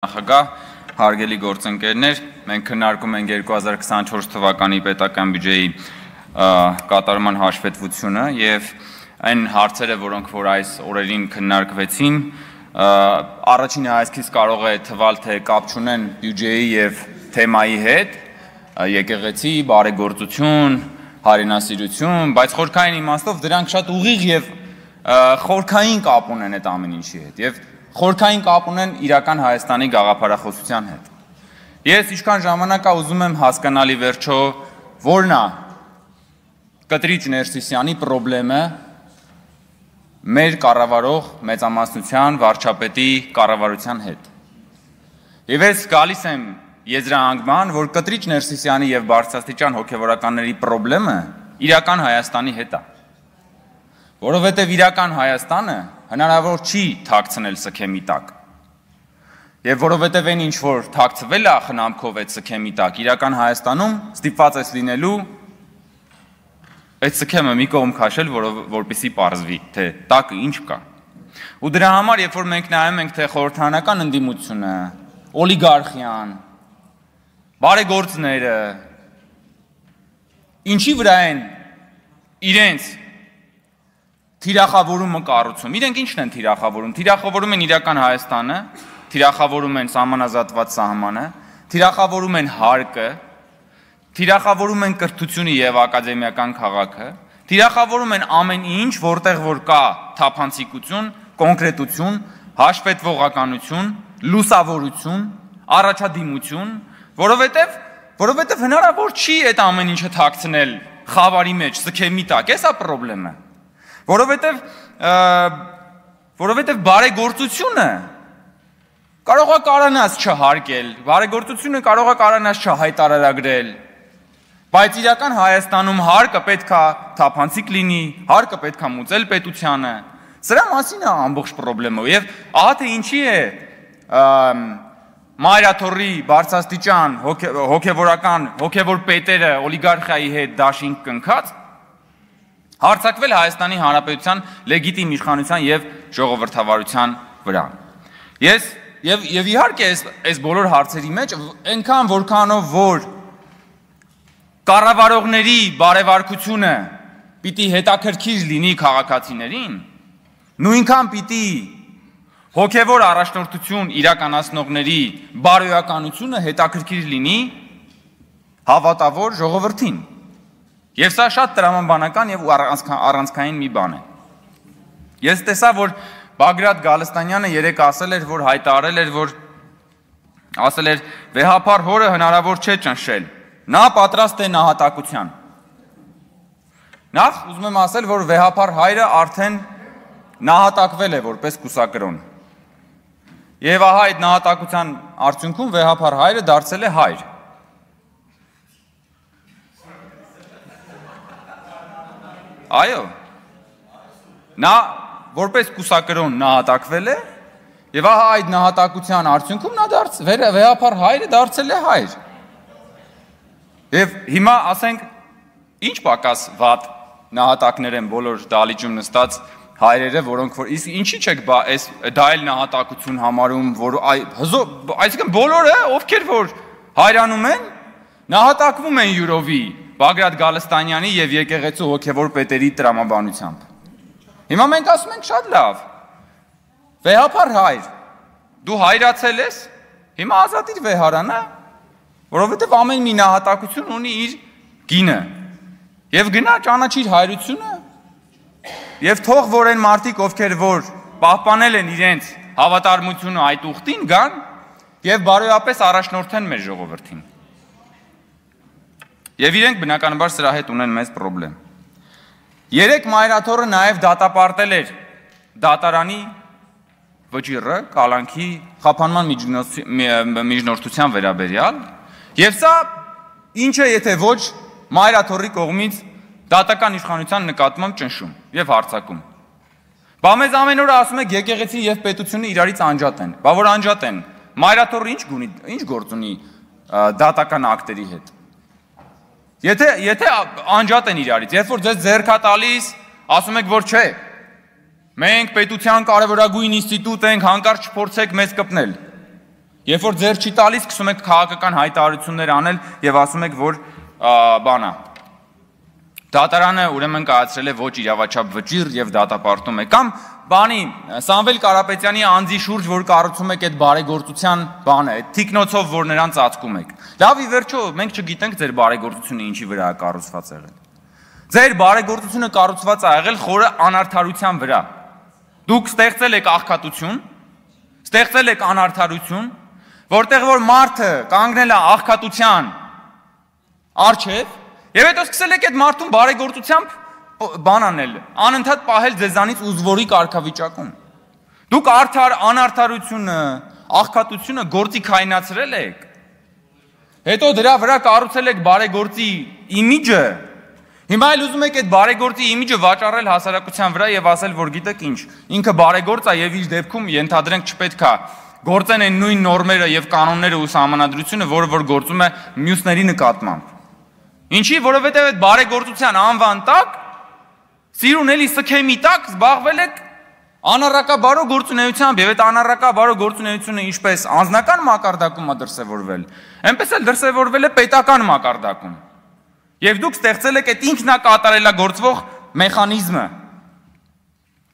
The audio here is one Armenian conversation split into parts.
Նախագահ, հարգելի գործընկերներ, մենք քննարկում ենք 2024 թվականի պետական բյուջեի կատարման հաշվետվությունը եւ այն հարցերը, որոնք որ այս օրերին քննարկվեցին, առաջին հայացքից կարող է թվալ, թե կապ չունեն բյուջեի եւ թեմայի հետ, եկեղեցի, բարեգործություն, հայրենասիրություն, բայց խորքային իմաստով դրանք շատ ուղիղ եւ խորքային կապ ունեն այդ ամեն ինչի հետ եւ խորքային կապ ունեն իրական Հայաստանի գաղափարախոսության հետ։ Ես ինչքան ժամանակ ուզում եմ հասկանալի վերջո որն է Կտրիչ Ներսիսյանի խնդրեմը մեր կառավարող մեծամասնության վարչապետի կառավարության հետ։ Եվ ես գալիս եմ եզրահանգման, որ Կտրիչ Ներսիսյանի եւ բարձրաստիճան հոգեվորականների խնդրեմը իրական Հայաստանի հետ է։ Որովհետեւ իրական Հայաստանը հնարավոր չի թաքցնել սքեմի տակ։ Եվ որովհետև այն ինչ որ թաքցվել է խնամքով այդ սքեմի տակ, իրական Հայաստանում ստիպված է լինելու այդ սքեմը մի կողմ քաշել, որպեսզի պարզվի, թե տակը ինչ կա։ Ու դրա համար, երբ որ մենք նայում ենք, թե խորհրդարանական ընդդիմությունը, օլիգարխիան, բարեգործները, ինչի վրա են իրենց թիրախավորումը կառուցում։ Իրենք ինչն են թիրախավորում։ Թիրախավորում են իրական Հայաստանը, թիրախավորում են սահմանազատված սահմանը, թիրախավորում են հարկը, թիրախավորում են կրթությունը եւ ակադեմիական քաղաքը, թիրախավորում են ամեն ինչ, որտեղ որ կա թափանցիկություն, կոնկրետություն, հաշվետվողականություն, լուսավորություն, առաջադիմություն, որովհետեւ հնարավոր չի այդ ամեն ինչը թաքցնել խավարի մեջ, սքեմի տակ, էսա խնդրեմը։ Որովհետև բարեգործությունը կարող է կարանած չհարկել, բարեգործությունը կարող է կարանած չհայտարարագրել, բայց իրական Հայաստանում հարկը պետք է թափանցիկ լինի, հարկը պետք է մուծել պետությանը, սրա մասին է ամբողջ խնդրեմը եւ ահա թե ինչի է Մայրաթորի բարձրաստիճան հոգեվոր պետերը օլիգարխիայի հետ դաշինք կնքած հարձակվել Հայաստանի Հանրապետության լեգիտիմ իշխանության եւ ժողովրդավարության վրա։ Եվ իհարկե այս բոլոր հարցերի մեջ այնքան որքանով որ կառավարողների բարեվարկությունը պիտի հետաքրքիր լինի քաղաքացիներին, նույնքան պիտի հոգեվոր առաջնորդություն իրականացնողների բարոյականությունը հետաքրքիր լինի հավատավոր ժողովրդին։ Եվ սա շատ տրամաբանական եւ առանցքային մի բան է։ Ես տեսա, որ Բագրատ Գալստանյանը երեք ասել էր, որ հայտարարել էր, որ ասել էր վեհապար հորը հնարավոր չէ ճնշել։ Նա պատրաստ է նահատակության։ Նախ ուզում եմ ասել, որ վեհապար հայրը արդեն նահատակվել է որպես կուսակրոն։ Եվ ահա այդ նահատակության արդյունքում վեհապար հայրը դարձել է հայր։ Այո, նա որպես կուսակրոն նահատակվել է եւ ահա այդ նահատակության արդյունքում նա վեհապար հայրը դարձել է հայր։ Եվ հիմա ասենք ինչ պակաս վատ նահատակներ են բոլոր դալիճում նստած հայրերը, որոնք որ ինչի՞ չեք դա էլ նահատակություն համարում, որ այսինքն բոլորը ովքեր որ հայրանում են, նահատակվում են յուրովի Բագրատ Գալստանյանի եւ եկեղեցու հոգեվոր պետերի տրամաբանությամբ։ Հիմա մենք ասում ենք շատ լավ։ Վեհապար հայր, դու հայրացել ես, հիմա ազատիր վեհարանը, որովհետեւ ամեն մի նահատակություն ունի իր գինը։ Եվ գնա ճանաչիր հայրությունը, եւ թող որ այն մարդիկ, ովքեր որ պահպանել են իրենց հավատարմությունը այդ ուխտին, գան եւ բարոյապես առաջնորդեն մեր ժողովրդին։ Եվ իրենք բնականաբար սրա հետ ունեն մեծ խնդրեմ։ Երեք Մայրաթորը նաև դատապարտել էր դատարանի վճիռը կալանքի խափանման միջնորդության վերաբերյալ, եւ սա ինչ է եթե ոչ Մայրաթորի կողմից դատական իշխանության նկատմամբ ճնշում եւ հարձակում։ Բա մեզ ամեն օր ասում եք եկեղեցի եւ պետությունը իրարից անջատ են։ Բա որ անջատ են, Մայրաթորը ինչ գործ ունի դատական ակտերի հետ։ Եթե անջատ են իրարից, երբ որ ձեզ ձեռք է տալիս, ասում եք, որ չէ, մենք պետության կարևորագույն ինստիտուտ ենք, հանկարծ չփորձեք մեզ կպնել։ Երբ որ ձեր չի տալիս, սկսում եք քաղաքական հայտարարություններ անել եւ ասում եք, որ բանա դատարանը ուրեմն կայացրել է ոչ իրավաչափ վճիռ եւ դատապարտում է կամ բանի Սամվել Կարապետյանի անձի շուրջ որ կառուցում եք այդ բարեգործության բանը, այդ թիկնոցով որ նրան ծածկում եք։ Լավ ի վերջո մենք չգիտենք ձեր բարեգործությունը ինչի վրա է կառուցված եղել։ Ձեր բարեգործությունը կառուցված է եղել խորը անարդարության վրա։ Դուք ստեղծել եք աղքատություն, ստեղծել եք անարդարություն, որտեղ որ մարդը կանգնել է աղքատության առջև, եւ հետո սկսել եք այդ մարդուն բարեգործությամբ բան անել, անընդհատ պահել ձեզանից ուզվորի կարգավիճակում։ Դուք անարդարությունը, աղքատությունը գործի քայնացրել եք։ Հետո դրա վրա կառուցել եք բարեգործի իմիջը։ Հիմա էլ ուզում եք այդ բարեգործի իմիջը վաճառել հասարակության վրա եւ ասել, որ գիտեք ինչ, ինքը բարեգործ է եւ իր դեպքում ենթադրենք չպետք է գործեն այն նույն նորմերը եւ կանոնները ու սահմանադրությունը, որը որ գործում է մյուսների նկատմամբ։ Ինչի, որովհետեւ այդ բարեգործության անվան տակ սիրուն էլի սքեմի տակ զբաղվել եք անառակաբարո գործունեությամբ եւ այդ անառակաբարո գործունեությունը ինչպես անձնական մակարդակում է դրսեւորվել, այնպես էլ դրսեւորվել է պետական մակարդակում։ Եվ դուք ստեղծել եք այդ ինքնակատարելագործվող մեխանիզմը։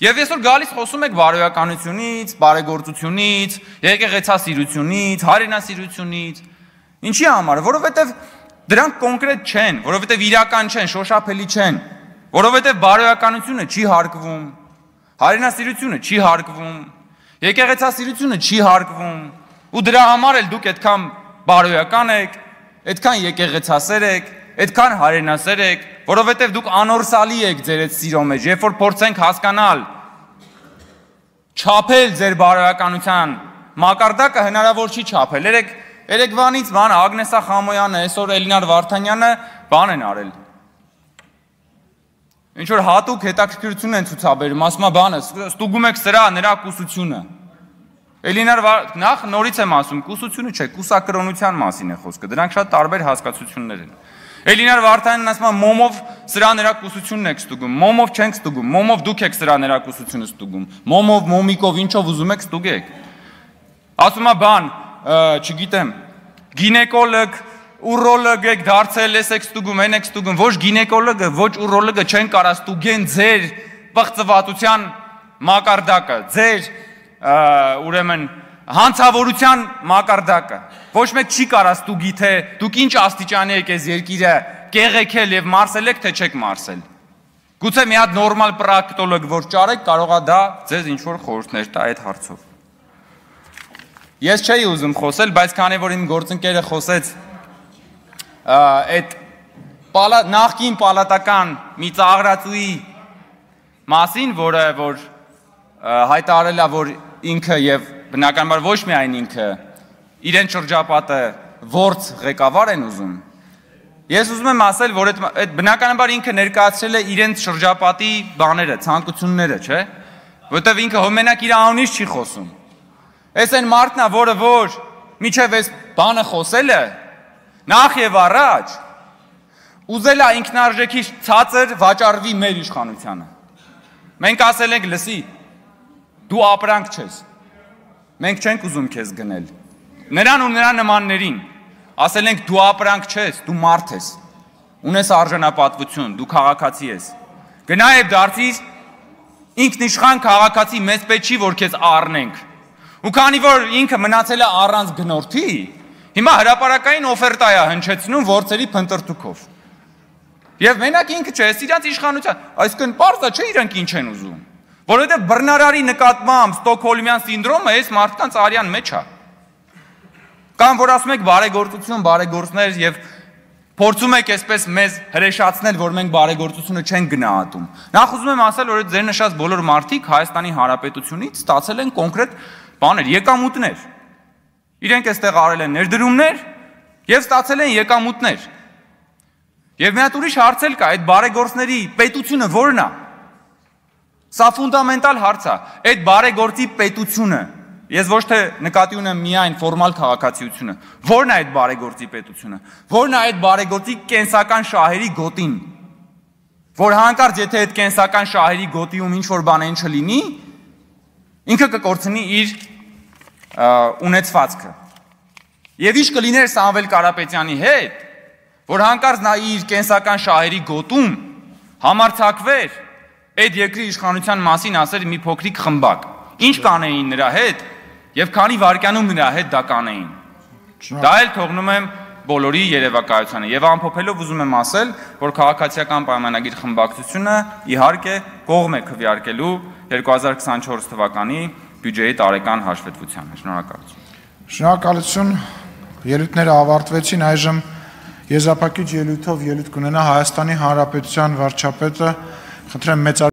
Եվ այսօր գալիս խոսում եք բարոյականությունից, բարեգործությունից, եկեղեցասիրությունից, հայրենասիրությունից։ Ինչի համար, որովհետև դրանք կոնկրետ չեն, որովհետև իրական չեն, շոշափելի չեն, որովհետև բարոյականությունը չի հարկվում, հայրենասիրությունը չի հարկվում, եկեղեցասիրությունը չի հարկվում, ու դրա համար էլ դուք այդքան բարոյական եք, այդքան եկեղեցասեր եք, այդքան հայրենասեր եք, որովհետև դուք անորսալի եք ձեր այդ սիրո մեջ, երբ որ փորձենք հասկանալ, չափել ձեր բարոյականության մակարդակը հնարավոր չի չափել։ Երեկվանից բանը Ագնեսա Խամոյանը, այսօր Էլինար Վարդանյանը բան են արել։ Ինչ որ հատուկ հետաքրքրություն են ցուցաբերում, ասում է բանը, ստուգում եք սրա նրա կուսությունը։ Էլինար նախ նորից եմ ասում, կուսությունը չէ, կուսակրոնության մասին է խոսքը, դրանք շատ տարբեր հասկացություններ են։ Էլինար Վարդանյանն ասում է մոմով սրա նրա կուսությունն եք ստուգում, մոմով չենք ստուգում, մոմով դուք եք սրա նրա կուսությունը ստուգում, մոմով, մոմիկով, ինչով ուզում եք ստուգեք։ Ասում է բան, չգիտեմ, գինեկոլոգ, ուրոլոգ եք դարձել, ես եք ստուգում, են եք ստուգում, ոչ գինեկոլոգը, ոչ ուրոլոգը չեն կարա ստուգեն ձեր պղծվածության մակարդակը, ձեր ուրեմն հանցավորության մակարդակը։ Ոչ մեկ չի կարա ստուգի, թե դուք ինչ աստիճանի եք այս երկիրը կեղեքել եւ մարսել եք, թե չեք մարսել։ Գուցե մի հատ նորմալ պրակտոլոգ որ ճարեք, կարող է դա ձեզ ինչ որ խորհուրդներ տա այդ հարցով։ Ես չէի ուզում խոսել, բայց քանի որ իմ գործընկերը խոսեց այդ նախկին պալատական մի ծաղրածուի մասին, որը որ հայտարարել է, որ ինքը եւ բնականաբար ոչ միայն ինքը իրեն շրջապատը ворց ղեկավար են ուզում։ Ես ուզում եմ ասել, որ այդ բնականաբար ինքը ներկայացրել է իրենց շրջապատի բաները, ցանկությունները, չէ՞։ Որտեվ ինքը հոմենակ իր անունից չի խոսում։ Այս այն մարդն է, որը որ միջև այս բանը խոսել է, նախ եւ առաջ ուզել է ինքնարժեքի ցածր վաճառվի մեր իշխանությանը։ Մենք ասել ենք, լսի, դու ապրանք չես։ Մենք չենք ուզում քեզ գնել։ Նրան ու նրա նմաններին ասել ենք դու ապրանք չես, դու մարդ ես։ Ունես արժանապատվություն, դու քաղաքացի ես։ Գնա եւ դարձիր ինքնիշխան քաղաքացի, մեզ պետք չի որ քեզ առնենք։ Ու քանի որ ինքը մնացել է առանց գնորդի, հիմա հրապարակային օֆերտա է հնչեցնում ворցերի փնտրտուքով։ Եվ մենակ ինքը չէ, իրանց իշխանության, այսինքն պարզ է, չէ իրանք ինչ են ուզում։ Որովհետև բռնարարի նկատմամբ Ստոկհոլմյան սինդրոմը այս մարդկանց արյան մեջ է։ Կամ որ ասում եք բարեգործություն, բարեգործներ եւ փորձում եք այսպես մեզ հրեշացնել, որ մենք բարեգործությունը չենք գնահատում։ Նախ ուզում եմ ասել, որ ձեր նշած բոլոր մարդիկ Հայաստանի Հանրապետությունից ստացել են կոնկրետ բաներ, եկամուտներ։ Իրենք այստեղ արել են ներդրումներ եւ ստացել են եկամուտներ։ Եվ մի հատ ուրիշ հարց էլ կա, այդ բարեգործների պետությունը ո՞րն է։ Սա ֆունդամենտալ հարց է։ Այդ բարեգործի պետությունը, ես ոչ թե նկատի ունեմ միայն ֆորմալ քաղաքացիությունը, ո՞րն է այդ բարեգործի պետությունը, ո՞րն է այդ բարեգործի կենսական շահերի գոտին, որ հանկարծ եթե այդ կենսական շահերի գոտիում ինչ որ բան չլինի, ինքը կկորցնի իր ունեցվածքը։ Եվ ինչ կլիներ Սամվել Կարապետյանի հետ, որ հանկարծ նա իր կենսական շահերի գոտում համարձակվեր այդ երկրի իշխանության մասին ասել մի փոքրիկ խմբակ։ Ինչ կանեին նրա հետ եւ քանի վայրկյանում նրա հետ դա կանեին։ Դա էլ թողնում եմ բոլորի երևակայությանը եւ ամփոփելով ուզում եմ ասել, որ քաղաքացիական պայմանագիր խմբակցությունը իհարկե կողմ է քվեարկելու 2024 թվականի բյուջեի տարեկան հաշվետվությանը։ Շնորհակալություն։ Շնորհակալություն։ Ելույթները ավարտվեցին, այժմ եզրափակիչ ելույթով ելույթ կունենա Հայաստանի Հանրապետության վարչապետը, խնդրեմ մեծ